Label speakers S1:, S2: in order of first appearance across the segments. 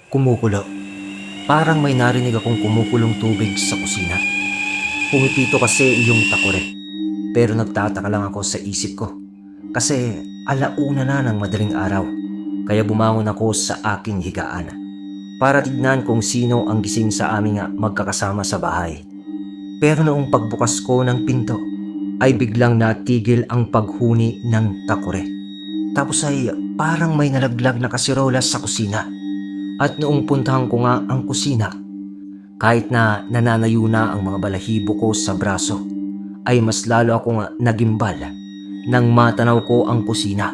S1: Kumukulo. Parang may narinig akong kumukulong tubig sa kusina. Pumipito kasi yung takore. Pero nagtataka lang ako sa isip ko. Kasi alauna na ng madaling araw. Kaya bumangon ako sa aking higaan para tignan kung sino ang gising sa aming magkakasama sa bahay. Pero noong pagbukas ko ng pinto, ay biglang natigil ang paghuni ng takore. Tapos ay parang may nalaglag na kasirola sa kusina. At noong puntahan ko nga ang kusina, kahit na nananayo na ang mga balahibo ko sa braso, ay mas lalo akong nagimbal nang matanaw ko ang kusina.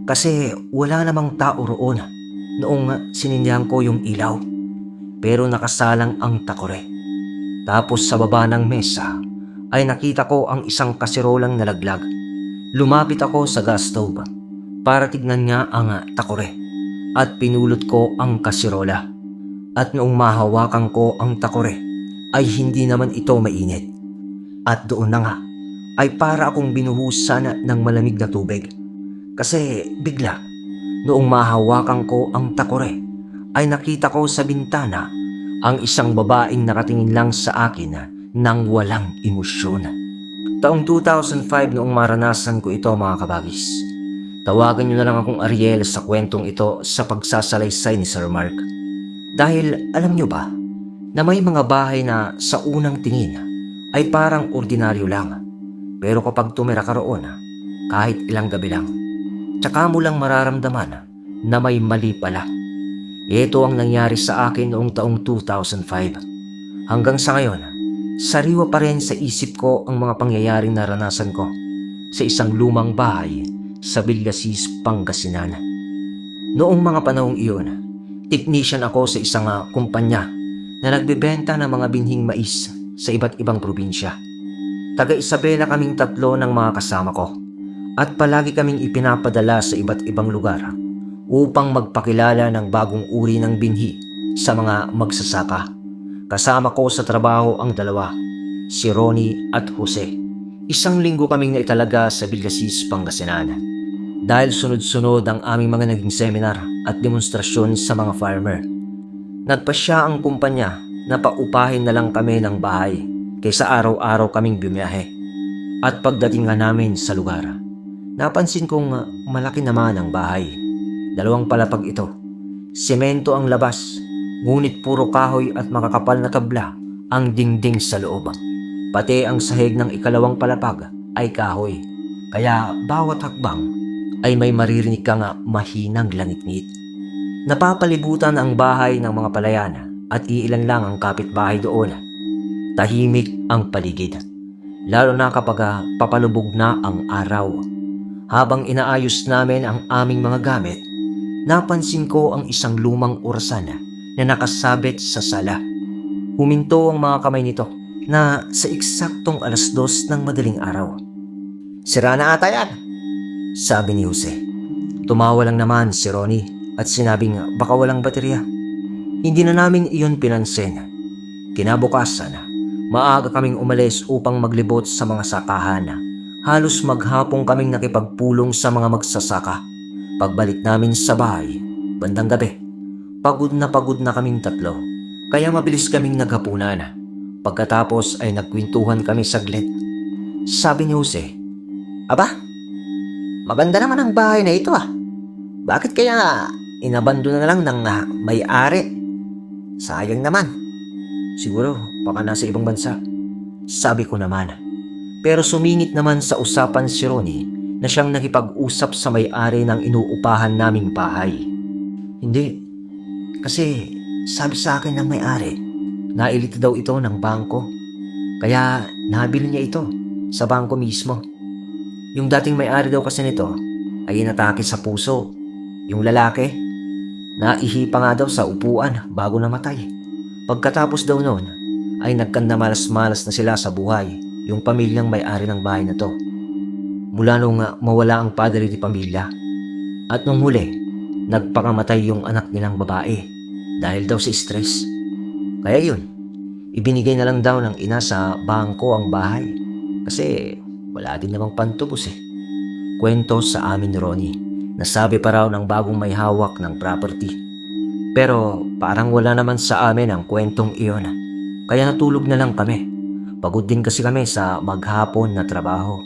S1: Kasi wala namang tao roon noong sinindihan ko yung ilaw. Pero nakasalang ang takore. Tapos sa baba ng mesa ay nakita ko ang isang kasirolang nalaglag. Lumapit ako sa gas stove para tignan nga ang takore at pinulot ko ang kasirola. At noong mahawakan ko ang takore ay hindi naman ito mainit. At doon na nga ay para akong binuhusan ng malamig na tubig. Kasi bigla noong mahawakan ko ang takore ay nakita ko sa bintana ang isang babaeng nakatingin lang sa akin nang walang emosyon. Taong 2005 noong maranasan ko ito, mga kabagis. Tawagan niyo na lang akong Ariel sa kwentong ito sa pagsasalaysay ni Sir Mark. Dahil alam niyo ba na may mga bahay na sa unang tingin ay parang ordinaryo lang. Pero kapag tumira ka roon, kahit ilang gabi lang, tsaka mo lang mararamdaman na may mali pala. Ito ang nangyari sa akin noong taong 2005. Hanggang sa ngayon, sariwa pa rin sa isip ko ang mga pangyayaring naranasan ko sa isang lumang bahay sa Villasis, Pangasinan. Noong mga panahong iyon, technician ako sa isang kumpanya na nagbebenta ng mga binhing mais sa iba't ibang probinsya. Taga Isabela kaming tatlo ng mga kasama ko at palagi kaming ipinapadala sa iba't ibang lugar upang magpakilala ng bagong uri ng binhi sa mga magsasaka. Kasama ko sa trabaho ang dalawa, si Ronnie at Jose. Isang linggo kaming naitalaga sa Villasis, Pangasinan. Dahil sunod-sunod ang aming mga naging seminar at demonstrasyon sa mga farmer. Nagpasya ang kumpanya na paupahin na lang kami ng bahay kaysa araw-araw kaming bumiyahe. At pagdating nga namin sa lugar, napansin kong malaki naman ang bahay. 2 palapag ito. Semento ang labas, ngunit puro kahoy at makakapal na tabla ang dingding sa loob. Pati ang sahig ng 2 palapag ay kahoy. Kaya bawat hakbang ay may maririnig kang mahinang langit-ngit. Napapalibutan ang bahay ng mga palayan at iilan lang ang kapitbahay doon. Tahimik ang paligid, lalo na kapag papalubog na ang araw. Habang inaayos namin ang aming mga gamit, napansin ko ang isang lumang orasan na nakasabit sa sala. Huminto ang mga kamay nito na sa eksaktong 2:00 ng madaling araw. "Sira na ata yan," sabi ni Jose. Tumawa lang naman si Ronnie at sinabing baka walang baterya. Hindi na namin iyon pinansin. Kinabukasan, maaga kaming umalis upang maglibot sa mga sakahan. Halos maghapong kaming nakipagpulong sa mga magsasaka. Pagbalik namin sa bahay, bandang gabi, pagod na kaming tatlo. Kaya mabilis kaming naghapunan. Pagkatapos ay nagkwentuhan kami saglit. Sabi ni Jose, "Aba, maganda naman ang bahay na ito . Bakit kaya inabandon na lang ng may-ari? Sayang naman. Siguro baka nasa ibang bansa." Sabi ko naman. Pero sumingit naman sa usapan si Ronnie na siyang nakipag-usap sa may-ari ng inuupahan naming bahay. "Hindi. Kasi sabi sa akin ng may-ari, nailito daw ito ng bangko. Kaya nabili niya ito sa bangko mismo. Yung dating may-ari daw kasi nito ay inatake sa puso. Yung lalaki, naihipa nga daw sa upuan bago namatay. Pagkatapos daw noon ay nagkandamalas-malas na sila sa buhay, yung pamilyang may-ari ng bahay na to. Mula nung mawala ang padre di pamilya. At nung huli, nagpakamatay yung anak nilang babae dahil daw sa stress. Kaya yun, ibinigay na lang daw ng ina sa bangko ang bahay kasi wala din namang pantubos . Kwento sa amin ni Ronnie, nasabi pa raw ng bagong may hawak ng property. Pero parang wala naman sa amin ang kwentong iyon. Kaya natulog na lang kami. Pagod din kasi kami sa maghapon na trabaho.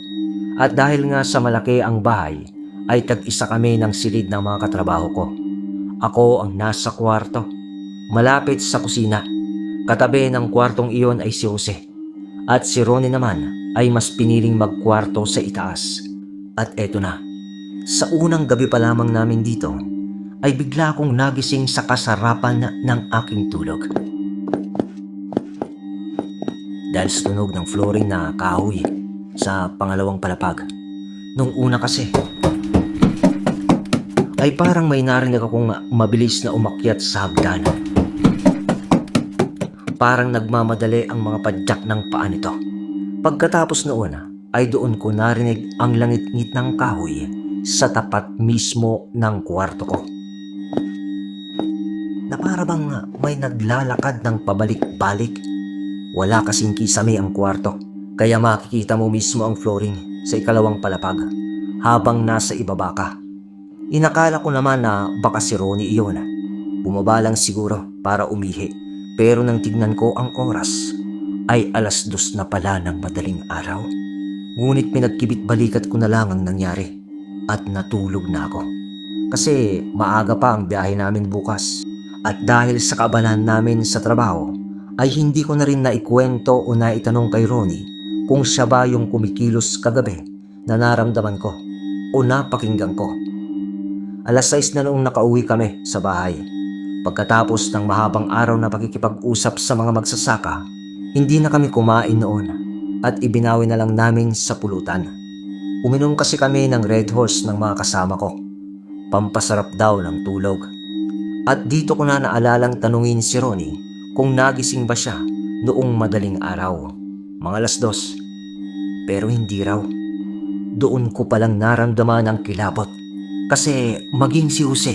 S1: At dahil nga sa malaki ang bahay, ay tag-isa kami ng silid ng mga katrabaho ko. Ako ang nasa kwarto, malapit sa kusina. Katabi ng kwartong iyon ay si Jose. At si Ronnie naman ay mas piniling magkwarto sa itaas. At eto na, sa unang gabi pa lamang namin dito, ay bigla akong nagising sa kasarapan ng aking tulog. Dahil sa tunog ng flooring na kahoy sa pangalawang palapag. Nung una kasi, ay parang may narinig akong mabilis na umakyat sa hagdan. Parang nagmamadali ang mga padyak ng paa nito. Pagkatapos noon ay doon ko narinig ang langit-ngit ng kahoy sa tapat mismo ng kwarto ko. Na para bang may naglalakad ng pabalik-balik. Wala kasing kisame ang kwarto, kaya makikita mo mismo ang flooring sa ikalawang palapag habang nasa ibaba ka. Inakala ko naman na baka si Ronnie iyon. Bumaba lang siguro para umihi, pero nang tignan ko ang oras ay 2:00 na pala ng madaling araw. Ngunit pinagkibit balikat ko na lang ang nangyari at natulog na ako. Kasi maaga pa ang biyahe namin bukas. At dahil sa kaabalahan namin sa trabaho, ay hindi ko na rin naikwento o naitanong kay Ronnie kung siya ba yung kumikilos kagabi na naramdaman ko o napakinggan ko. 6:00 na noong nakauwi kami sa bahay. Pagkatapos ng mahabang araw na pakikipag-usap sa mga magsasaka, hindi na kami kumain noon at ibinawi na lang namin sa pulutan. Uminom kasi kami ng Red Horse ng mga kasama ko. Pampasarap daw ng tulog. At dito ko na naalalang tanungin si Ronnie kung nagising ba siya noong madaling araw, mga 2:00. Pero hindi raw. Doon ko palang naramdaman ang kilabot kasi maging si Jose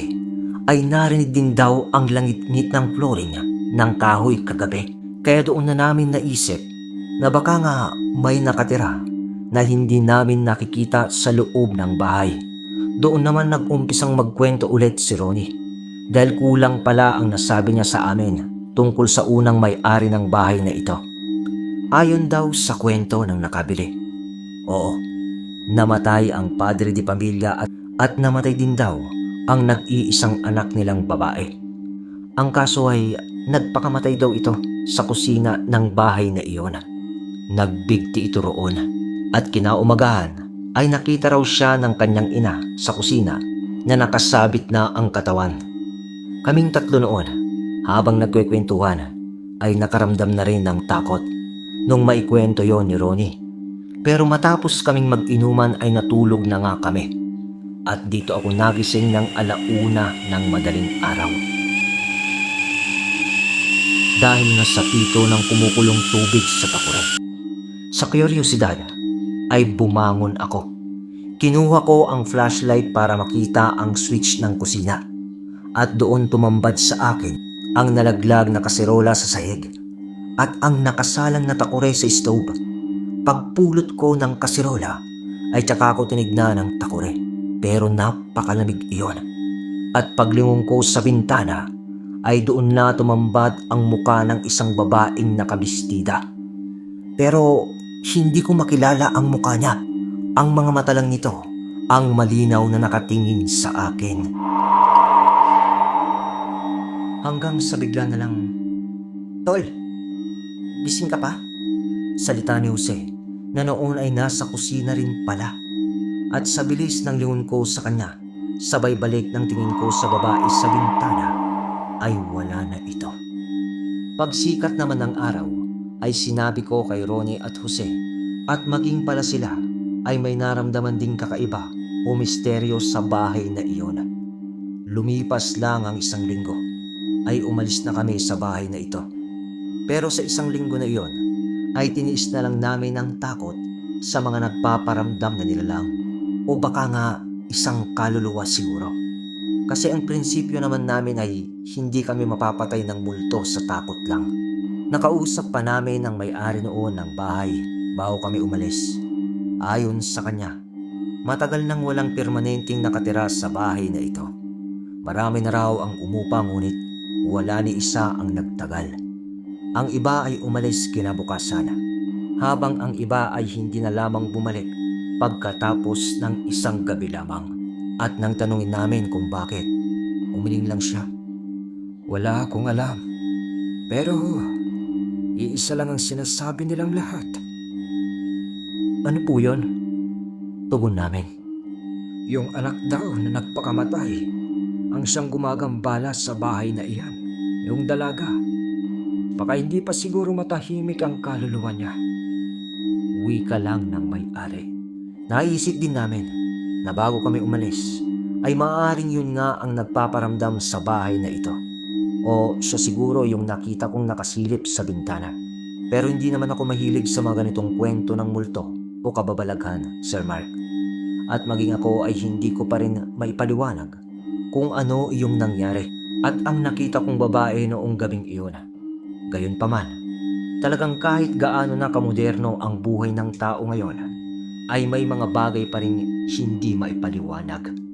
S1: ay narinig din daw ang langit-ngit ng flooring ng kahoy kagabi. Kaya doon na namin naisip na baka nga may nakatira na hindi namin nakikita sa loob ng bahay. Doon naman nag-umpisang magkwento ulit si Ronnie dahil kulang pala ang nasabi niya sa amin tungkol sa unang may-ari ng bahay na ito. Ayon daw sa kwento ng nakabili. Oo, namatay ang padre di pamilya at namatay din daw ang nag-iisang anak nilang babae. Ang kaso ay nagpakamatay daw ito sa kusina ng bahay na iyon. Nagbigti ito roon at kinaumagahan ay nakita raw siya ng kanyang ina sa kusina na nakasabit na ang katawan. Kaming tatlo noon, habang nagkwekwentuhan, ay nakaramdam na rin ng takot nung maikwento yon ni Ronnie. Pero matapos kaming mag-inuman ay natulog na nga kami. At dito ako nagising ng 1:00 ng madaling araw. Dahil na sa pito ng kumukulong tubig sa takure. Sa kuryosidad ay bumangon ako. Kinuha ko ang flashlight para makita ang switch ng kusina. At doon tumambad sa akin ang nalaglag na kaserola sa sahig at ang nakasalang na takure sa stove. Pagpulot ko ng kaserola ay tsaka ko tinignan ang takure, pero napakalamig iyon. At paglingon ko sa bintana ay doon na tumambad ang muka ng isang babaeng nakabistida. Pero hindi ko makilala ang muka niya. Ang mga mata lang nito ang malinaw na nakatingin sa akin. Hanggang sa bigla na lang, "Tol, gising ka pa?" Salita ni Jose na noon ay nasa kusina rin pala. At sa bilis ng lingon ko sa kanya, sabay balik ng tingin ko sa babae sa bintana, ay wala na ito. Pagsikat naman ng araw, ay sinabi ko kay Ronnie at Jose at maging pala sila ay may naramdaman ding kakaiba o misteryo sa bahay na iyon. Lumipas lang ang 1 linggo ay umalis na kami sa bahay na ito. Pero sa 1 linggo na iyon ay tiniis na lang namin ang takot sa mga nagpaparamdam na nilalang o baka nga isang kaluluwa siguro. Kasi ang prinsipyo naman namin ay hindi kami mapapatay ng multo sa takot lang. Nakausap pa namin ang may-ari noon ng bahay bago kami umalis. Ayon sa kanya, matagal nang walang permanenteng nakatira sa bahay na ito. Marami na raw ang umupa ngunit wala ni isa ang nagtagal. Ang iba ay umalis kinabukasan, habang ang iba ay hindi na lamang bumalik pagkatapos ng isang gabi lamang. At nang tanungin namin kung bakit, umiling lang siya. Wala akong alam, pero iisa lang ang sinasabi nilang lahat. Ano po yun? Tugon namin. Yung anak daw na nagpakamatay ang siyang gumagambala sa bahay na iyan. Yung dalaga. Baka hindi pa siguro matahimik ang kaluluwa niya. Wika lang ng may-ari. Naisip din namin na bago kami umalis ay maaaring yun nga ang nagpaparamdam sa bahay na ito. O siya siguro yung nakita kong nakasilip sa bintana. Pero hindi naman ako mahilig sa mga ganitong kwento ng multo o kababalaghan, Sir Mark. At maging ako ay hindi ko pa rin maipaliwanag kung ano yung nangyari at ang nakita kong babae noong gabing iyon. Gayunpaman, talagang kahit gaano na kamoderno ang buhay ng tao ngayon, ay may mga bagay pa rin hindi maipaliwanag.